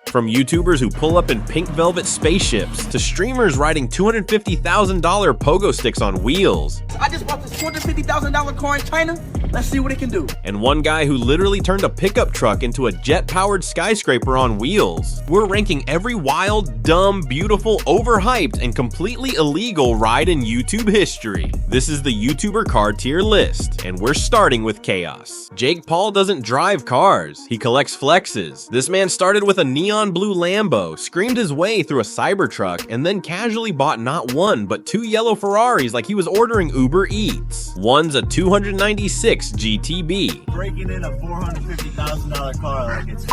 From YouTubers who pull up in pink velvet spaceships to streamers riding $250,000 pogo sticks on wheels. I just bought this $250,000 car in China. Let's see what it can do. And one guy who literally turned a pickup truck into a jet-powered skyscraper on wheels. We're ranking every wild, dumb, beautiful, overhyped, and completely illegal ride in YouTube history. This is the YouTuber car tier list, and we're starting with chaos. Jake Paul doesn't drive cars, he collects flexes. This man started with a neon blue Lambo, screamed his way through a Cybertruck, and then casually bought not one, but two yellow Ferraris like he was ordering Uber Eats. One's a 296 GTB. Breaking in a $450,000 car like it's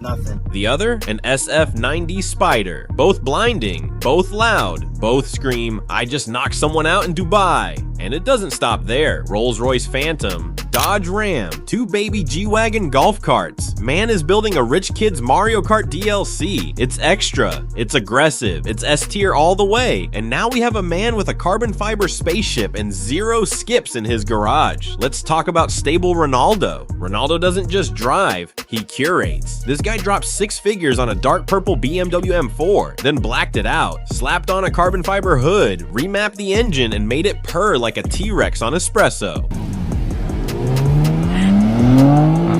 nothing. The other, an SF90 Spider. Both blinding, both loud, both scream, "I just knocked someone out in Dubai." And it doesn't stop there. Rolls-Royce Phantom, Dodge Ram, two baby G-Wagon golf carts. Man is building a rich kid's Mario Kart DLC. It's extra, it's aggressive, it's S-tier all the way. And now we have a man with a carbon fiber spaceship and zero skips in his garage. Let's talk about stable Ronaldo. Ronaldo doesn't just drive, he curates. This guy dropped 6 figures on a dark purple BMW M4, then blacked it out, slapped on a carbon fiber hood, remapped the engine, and made it purr like a T-Rex on espresso.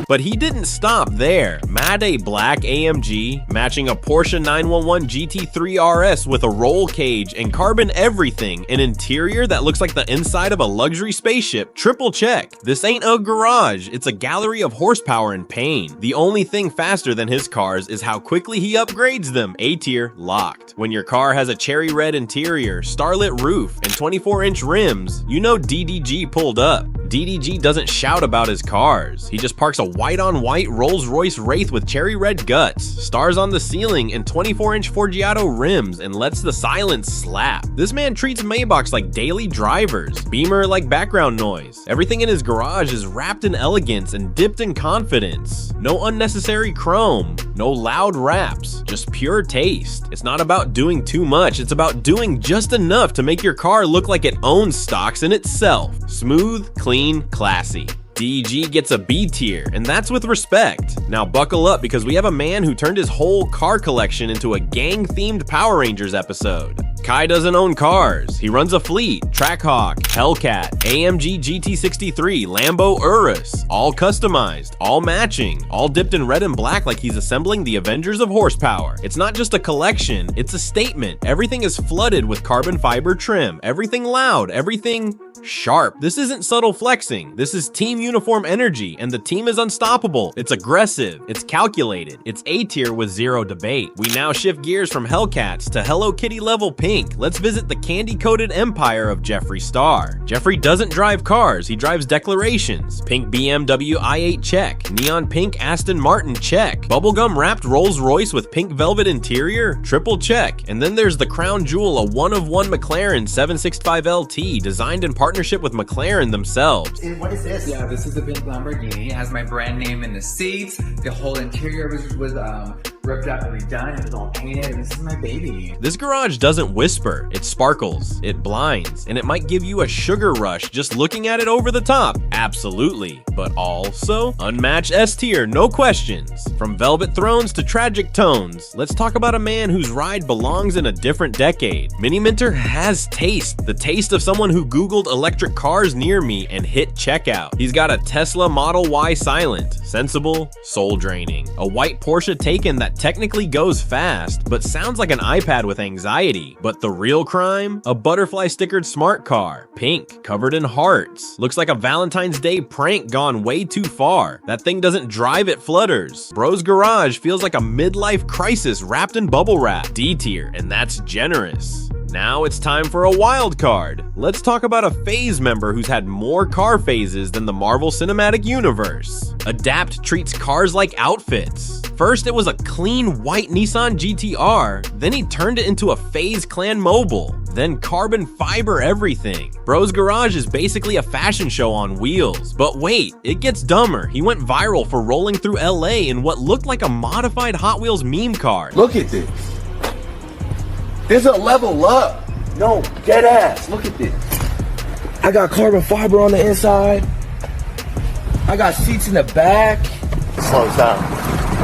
But he didn't stop there. Made black AMG, matching a Porsche 911 GT3 RS with a roll cage and carbon everything, an interior that looks like the inside of a luxury spaceship. Triple check. This ain't a garage, it's a gallery of horsepower and pain. The only thing faster than his cars is how quickly he upgrades them. A tier locked. When your car has a cherry red interior, starlit roof, and 24-inch rims, you know DDG pulled up. DDG doesn't shout about his cars. He just parks a white-on-white Rolls-Royce Wraith with cherry red guts, stars on the ceiling, and 24-inch Forgiato rims, and lets the silence slap. This man treats Maybachs like daily drivers, Beamer like background noise. Everything in his garage is wrapped in elegance and dipped in confidence. No unnecessary chrome, no loud raps, just pure taste. It's not about doing too much, it's about doing just enough to make your car look like it owns stocks in itself. Smooth, clean, classy. DG gets a B tier, and that's with respect. Now buckle up because we have a man who turned his whole car collection into a gang-themed Power Rangers episode. Kai doesn't own cars. He runs a fleet, Trackhawk, Hellcat, AMG GT63, Lambo Urus, all customized, all matching, all dipped in red and black like he's assembling the Avengers of horsepower. It's not just a collection, it's a statement. Everything is flooded with carbon fiber trim, everything loud, everything sharp. This isn't subtle flexing, this is team uniform energy, and the team is unstoppable. It's aggressive, it's calculated, it's A tier with zero debate. We now shift gears from Hellcats to Hello Kitty level pink. Let's visit the candy-coated empire of Jeffree Star. Jeffree doesn't drive cars, he drives declarations. Pink BMW i8 check, neon pink Aston Martin check, bubblegum wrapped Rolls Royce with pink velvet interior, triple check. And then there's the crown jewel, a one-of-one McLaren 765 LT designed in partnership with McLaren themselves. And what is this? Yeah, this is the pink Lamborghini. It has my brand name in the seats. The whole interior was ripped out and redone. It was all painted, and this is my baby. This garage doesn't whisper, it sparkles, it blinds, and it might give you a sugar rush just looking at it over the top. Absolutely. But also, unmatched S tier, no questions. From velvet thrones to tragic tones, let's talk about a man whose ride belongs in a different decade. Mini Minter has taste, the taste of someone who Googled electric cars near me and hit checkout. He's got a Tesla Model Y Silent, sensible, soul draining. A white Porsche Taycan that technically goes fast, but sounds like an iPad with anxiety. But the real crime? A butterfly stickered smart car, pink, covered in hearts. Looks like a Valentine's Day prank gone way too far. That thing doesn't drive, it flutters. Bro's garage feels like a midlife crisis wrapped in bubble wrap. D tier, and that's generous. Now it's time for a wild card. Let's talk about a phase member who's had more car phases than the Marvel Cinematic Universe. Adapt treats cars like outfits. First it was a clean white Nissan GTR, then he turned it into a FaZe Clan Mobile, then carbon fiber everything. Bro's garage is basically a fashion show on wheels. But wait, it gets dumber. He went viral for rolling through LA in what looked like a modified Hot Wheels meme car. Look at this. There's a level up. No, dead ass. Look at this. I got carbon fiber on the inside. I got seats in the back. Slow down.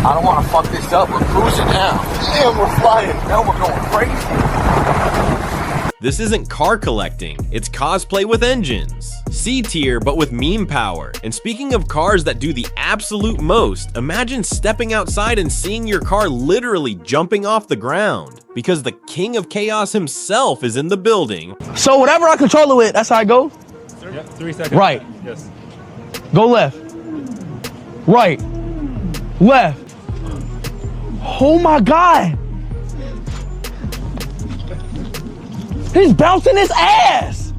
I don't want to fuck this up. We're cruising now. Damn, we're flying. Now we're going crazy. This isn't car collecting, it's cosplay with engines. C tier, but with meme power. And speaking of cars that do the absolute most, imagine stepping outside and seeing your car literally jumping off the ground. Because the king of chaos himself is in the building. So whatever I control it with, that's how I go? Yep, 3 seconds. Right. Yes. Go left. Right. Left. Oh my God. He's bouncing his ass.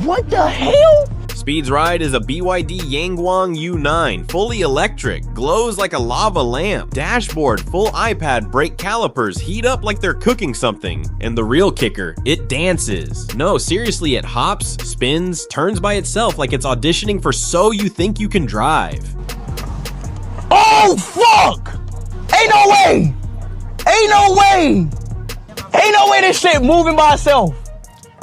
What the hell? Speed's ride is a BYD Yangwang U9, fully electric, glows like a lava lamp, dashboard, full iPad, brake calipers, heat up like they're cooking something, and the real kicker, it dances. No, seriously, it hops, spins, turns by itself like it's auditioning for So You Think You Can Drive. Oh fuck! Ain't no way! Ain't no way! Ain't no way this shit moving by itself.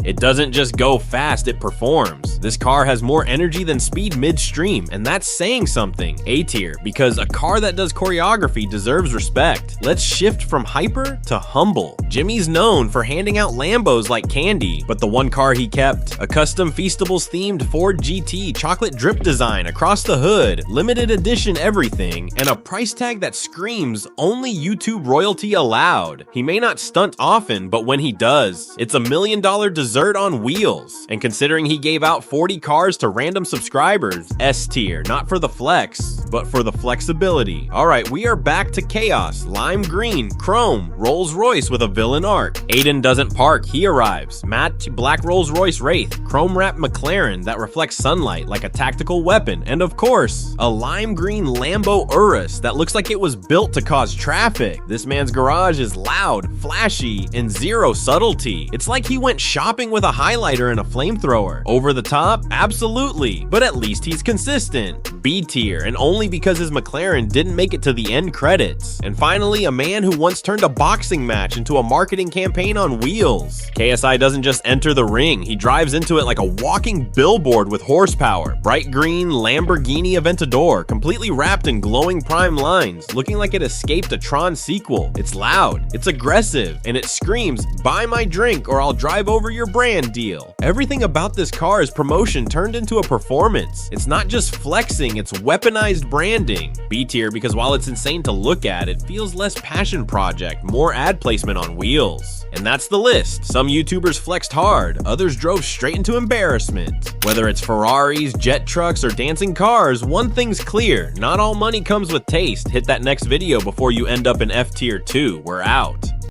It doesn't just go fast, it performs. This car has more energy than speed midstream, and that's saying something. A tier, because a car that does choreography deserves respect. Let's shift from hyper to humble. Jimmy's known for handing out Lambos like candy, but the one car he kept, a custom Feastables themed Ford GT chocolate drip design across the hood, limited edition everything, and a price tag that screams only YouTube royalty allowed. He may not stunt often, but when he does, it's $1 million dessert on wheels. And considering he gave out 40 cars to random subscribers, S tier, not for the flex, but for the flexibility. Alright, we are back to chaos. Lime green, chrome, Rolls Royce with a villain arc. Aiden doesn't park, he arrives. Matte black Rolls Royce Wraith, chrome wrapped McLaren that reflects sunlight like a tactical weapon, and of course, a lime green Lambo Urus that looks like it was built to cause traffic. This man's garage is loud, flashy, and zero subtlety. It's like he went shopping with a highlighter and a flamethrower. Over the top? Absolutely, but at least he's consistent. B tier, and only because his McLaren didn't make it to the end credits. And finally, a man who once turned a boxing match into a marketing campaign on wheels. KSI doesn't just enter the ring, he drives into it like a walking billboard with horsepower. Bright green Lamborghini Aventador, completely wrapped in glowing prime lines, looking like it escaped a Tron sequel. It's loud, it's aggressive, and it screams, "Buy my drink or I'll drive over your brand deal." Everything about this car is promotion turned into a performance. It's not just flexing, it's weaponized branding. B tier, because while it's insane to look at, it feels less passion project, more ad placement on wheels. And that's the list. Some YouTubers flexed hard, others drove straight into embarrassment. Whether it's Ferraris, jet trucks, or dancing cars, one thing's clear, not all money comes with taste. Hit that next video before you end up in F tier 2. We're out.